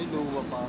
Ay, luwa pa.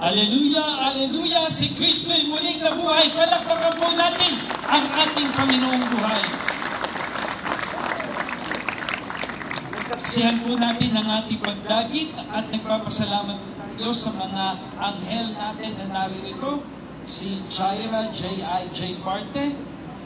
Hallelujah, hallelujah, si Kristo ay muling nabuhay. Palakpakan po natin ang ating Panginoong buhay. Siyan po natin ang ating pagdagit at nagpapasalamat Diyos sa mga anghel natin na naririto. Si Jaira J.I.J. Parte,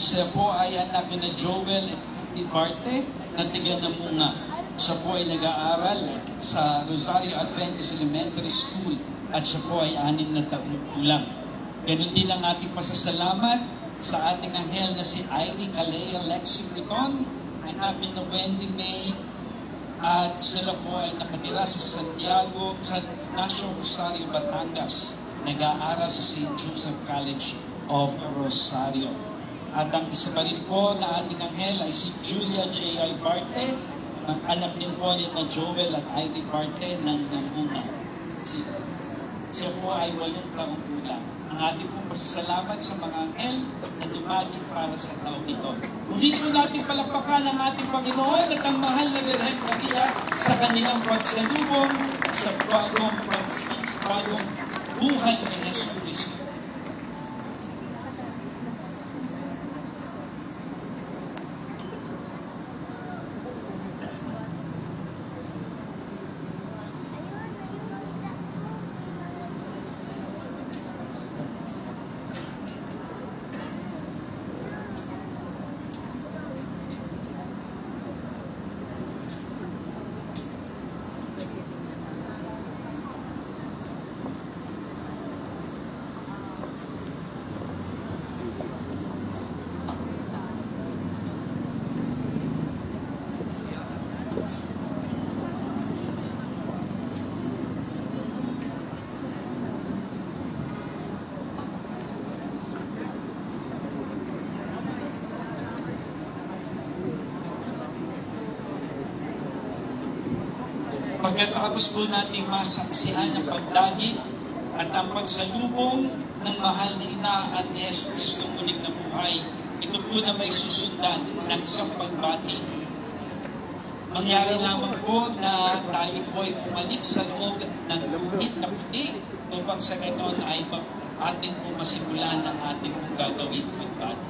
siya po ay anak na Joel E. Parte, na tiga na Munga. Siya po ay nag-aaral sa Rosario Adventist Elementary School at siya po ay 6 na taong gulang. Ganun din ang ating pasasalamat sa ating anghel na si Ivy Calea Lexi Briton, anak na Wendy May, at sila po ay nakatira sa Santiago, sa National Rosario, Batangas. Nag-aaral sa St. Joseph College of Rosario. At ang isa pa rin po na ating anghel ay si Julia J.I. Parte, ang anak din po ni na Joel at Ivy Parte ng Namunga. Siya po ay 8 taong gulang. Ang ating pong pasasalamat sa mga anghel na dumating para sa taong ito. Muli po natin palakpakan ang ating Panginoon at ang mahal na Birhen Maria sa kanilang pagsalubong sa bagong buhay ni Jesus Cristo. Pagkatapos po natin masaksihan ang pagdagit at ang pagsalubong ng mahal na ina at ni Jesus Cristo muling na buhay, ito po na may susundan ng isang pagbati. Mangyari lamang po na tayo po ay pumalik sa loob ng luhit na puti upang sa ganon ay atin po masimulan ang ating gagawin pagbati.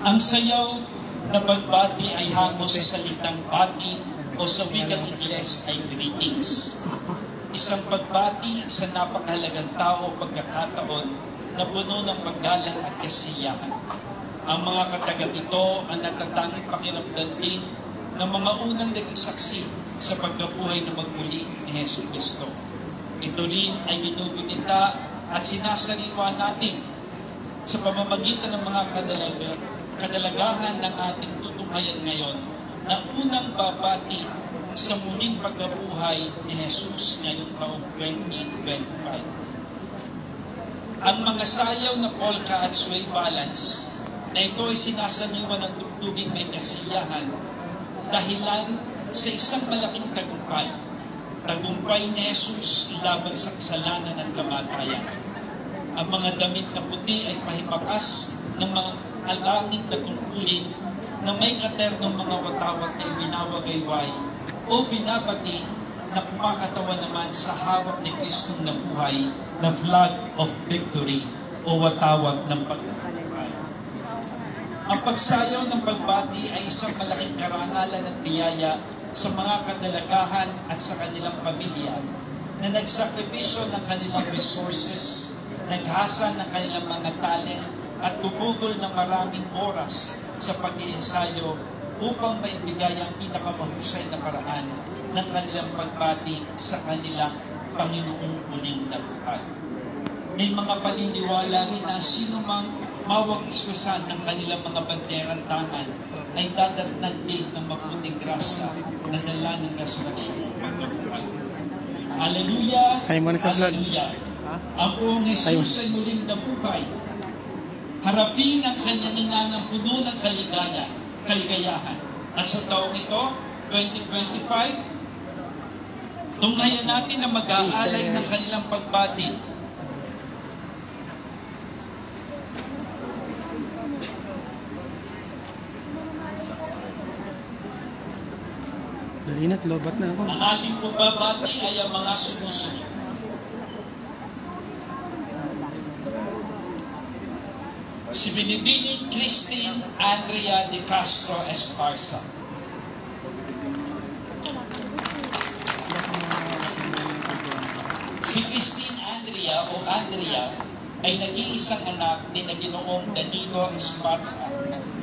Ang sayaw na pagbati ay hango sa salitang bati o sa wikang Ingles ay greetings. Isang pagbati sa napakahalagang tao o pagkakataon na puno ng paggalang at kasiyahan. Ang mga katagat ito ang natatanging pakiramdam din ng mga unang naging saksi sa pagkabuhay na magmuli ni Hesus Kristo. Ito rin ay binugunita at sinasariwa natin sa pamamagitan ng mga kadalagahan ng ating tutunghayan ngayon na unang babati sa muling pagkabuhay ni Jesus ngayong taong 2025. Ang mga sayaw na polka at sway balance na ito ay sinasaniwa ng tugtuging may kasiyahan dahilan sa isang malaking tagumpay. Tagumpay ni Jesus laban sa kasalanan at kamatayan. Ang mga damit na puti ay pahimakas ng mga alangin na tungkulin na may katernong mga watawat na ibinawagayway o binabati na kumakatawan naman sa hawak ni Kristong nabuhay na flag of victory o watawat ng pagkakalipay. Ang pagsayaw ng pagbati ay isang malaking karangalan at biyaya sa mga kadalagahan at sa kanilang pamilya na nagsakripisyo ng kanilang resources, naghasa ng kanilang mga talent at bubugol ng maraming oras sa pag-iensayo upang maibigay ang pinakamahusay na paraan ng kanilang pagbati sa kanilang Panginoong muling nabuhay. May mga paniniwala rin na sino mang mawag iswasan ng kanilang mga banderang tangan ay dadatnan din ng mabuting grasya na dala ng resurrection ng pagkabuhay. Hallelujah! Hallelujah! Ang buong Jesus ay muling nabuhay. Harapin ang kanyang inanang puno ng kaligayahan. At sa taong ito, 2025, tunghayan natin na mag-aalay ng kanilang pagbati. Dali na't lobat na ako. Ang ating pagbabati ay ang mga sumusunod. Si Binibining Christine Andrea de Castro Esparza. Si Christine Andrea o Andrea ay nag-iisang anak ni na Ginoong Danilo Esparza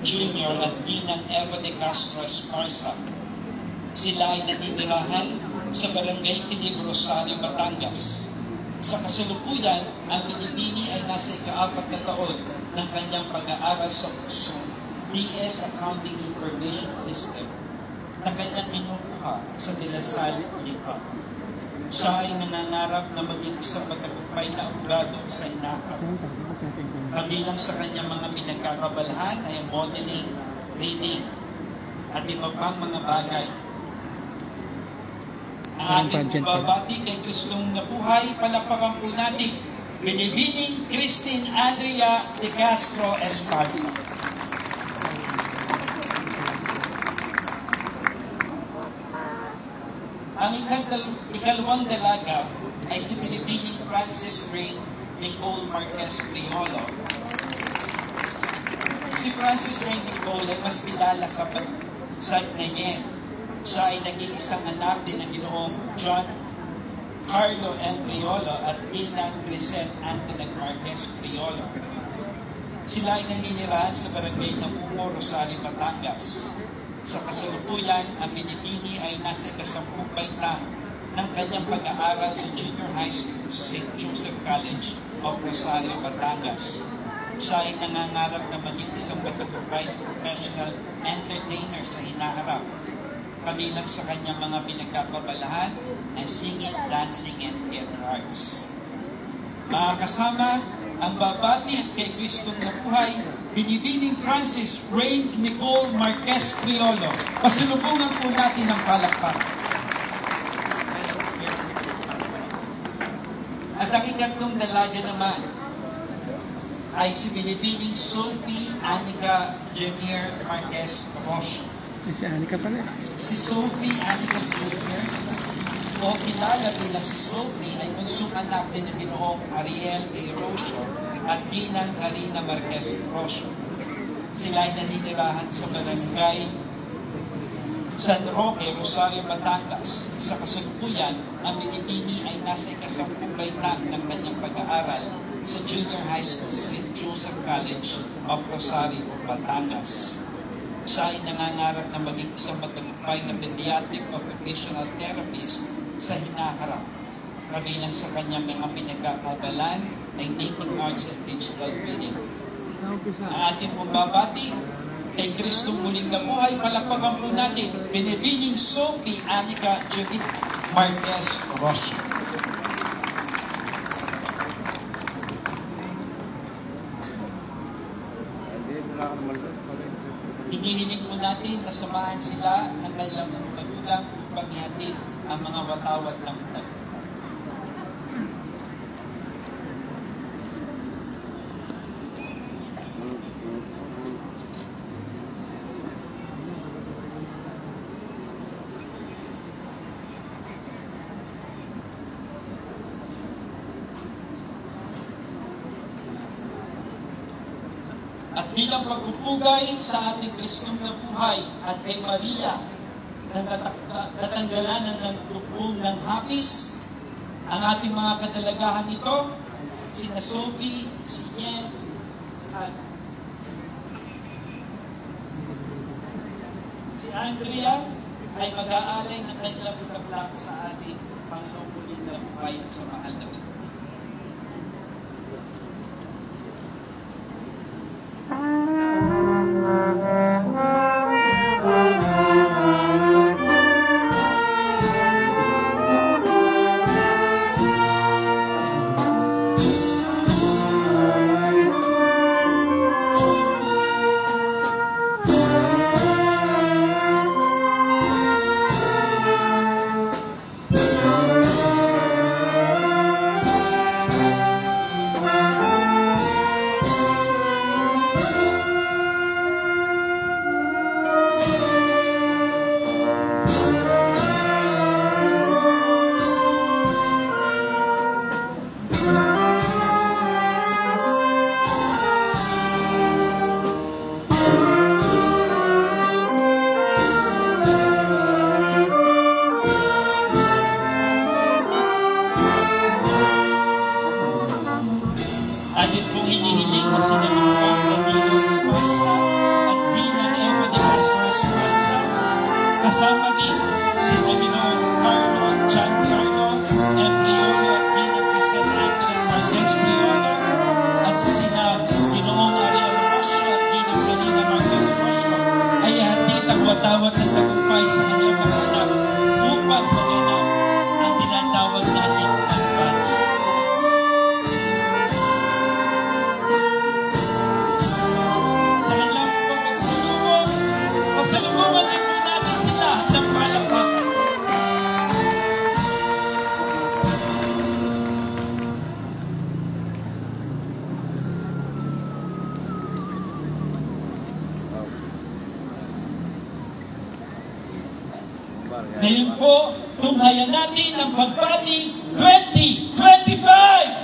Jr. at Ginang Eva de Castro Esparza. Sila ay nanitirahan sa Barangay Pinig, Rosario, Batangas. Sa kasalukuyan, ang Binibini ay nasa ika-4 na taon ng kanyang pag-aaral sa kurso DS Accounting Information System na kanyang minukuha sa De La Salle, Lipa. Siya ay nangangarap na maging isang matagumpay na abogado sa inakap. Kabilang sa kanyang mga pinagkakabalahan ay modeling, reading, at iba pang mga bagay. Ang ating babati kay Kristong nabuhay, palakpakan po natin, Binibining Christine Andrea de Castro Esparza. Ang ikalawang dalaga ay si Binibining Francis Ray Nicole Marquez Priolo. Si Francis Ray Nicole ay mas kilala sa Sagnayen. Siya ay nag-iisang anak din ng Ginoong John Carlo M. Priolo at Ginang Grisette Antonag Marquez Priolo. Sila ay naninirahan sa barangay ng Pumo, Rosario, Batangas. Sa kasalukuyan, ang Binibini ay nasa ika-10 baitang ng kanyang pag-aaral sa Junior High School sa St. Joseph College of Rosario, Batangas. Siya ay nangangarap na maging isang matagumpay professional entertainer sa hinaharap. Kabilang sa kanyang mga pinagkakabalahan ay singing, dancing, and theater arts. Mga kasama, ang babati kay Kristong nabuhay, Binibining Francis Ray Nicole Marquez Priolo. Pasalubungan po natin ang palakpakan. At ang ikatlong dalaga naman ay si Binibining Sophie Anica Junior Marquez Roche. Si Anica pala. Si Sophie Anica Jr. o kilala bilang si Sophie ay bunsong anak din ng Ginoong Ariel A. Rocio at Ginang Karina Marquez Rocio. Sila ay nanitirahan sa barangay San Roque, Rosario, Batangas. Sa kasalukuyan, ang Binibini ay nasa ikasampung baitang ng kanyang pag-aaral sa junior high school sa St. Joseph College of Rosario, Batangas. Siya ay nangangarap na maging isang matagumpay na pediatric occupational therapist sa hinaharap. Kabilang sa kanyang mga pinagkakabalan ay Naming Arts and Digital Reading. Ang ating bumbabati kay Kristong muling nabuhay, palakpakan po natin, Binibining Sophie Anica Judith Marquez Rocha. Hinihiling po natin na samahan sila ng kanilang magulang upang ihatid ang mga watawat ng utang. At bilang pagpupugay sa ating Kristong nabuhay at kay Maria na natanggalan ng lubong ng hapis, ang ating mga kadalagahan nito, sina Sophie, si Yen, at si Andrea ay mag-aalay ng kanilang bulaklak sa ating Panginoong muling nabuhay at sa mahal na Panginoon. Atin pong hinihiling na sina Manuel Camilo Esparza at Dina Eva de Castro Esparza, kasama din si Panginoon Carlo, Giancarlo Embriolo at Dina Vicente Angela Marquez Priolo at sina Ginoong Ariel Rocha at Dina Felina Marquez Rocha ay hatid ang watawat ng tagumpay sa kanyang mga anak upang maganap ang tinatawag natin ang bati. Pasalubungan din po natin sila ng palakpakan. Ngayon po, tunghayan natin ang pagbati 2025!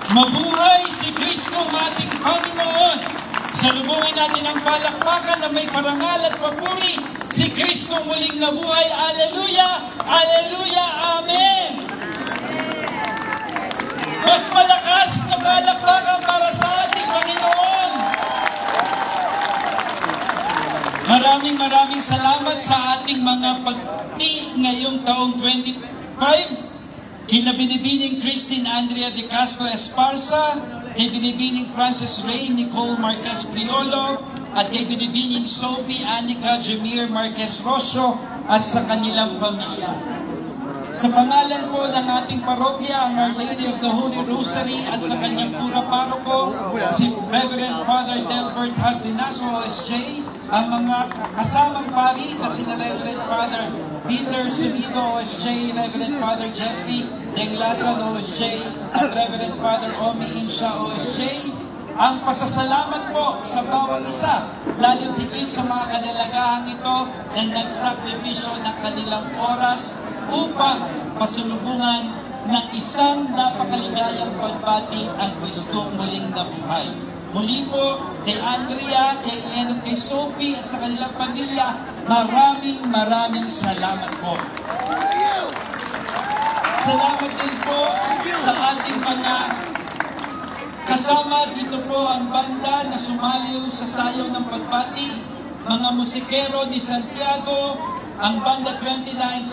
Mabuhay si Kristo ating Panginoon! Salubungin natin ang palakpakan na may parangal at papuri. Si Kristo muling nabuhay. Alleluia! Alleluia! Amen! Mas malakas na palakpakan para sa ating Panginoon. Maraming salamat sa ating mga pagti ngayong taong 25. Kina Binibining Christine Andrea de Castro Esparza, kay Binibining Francis Ray Nicole Marquez Priolo, at kay Binibining Sophie Anica Jamir Marquez Rosso at sa kanilang pamilya. Sa pangalan po ng ating parokya, ang Our Lady of the Holy Rosary at sa kanyang pura paroko, si Reverend Father Delbert Hardinaso OSJ, ang mga kasamang pari na sina Reverend Father Peter Sumido OSJ, Reverend Father Jeffrey Denglasan OSJ, at Reverend Father Omi Insha OSJ, ang pasasalamat po sa bawat isa, lalo higit sa mga kadalagahang ito na nagsakripisyo ng kanilang oras upang pasulubungan ng isang napakaligayang pagbati ang Kristong muling nabuhay. Muli po, kay Andrea, kay Ian at kay Sophie at sa kanilang pamilya, maraming salamat po. Salamat din po sa ating mga kasama. Dito po ang banda na sumaliw sa sayaw ng pagbati, mga musikero ni Santiago, ang banda 29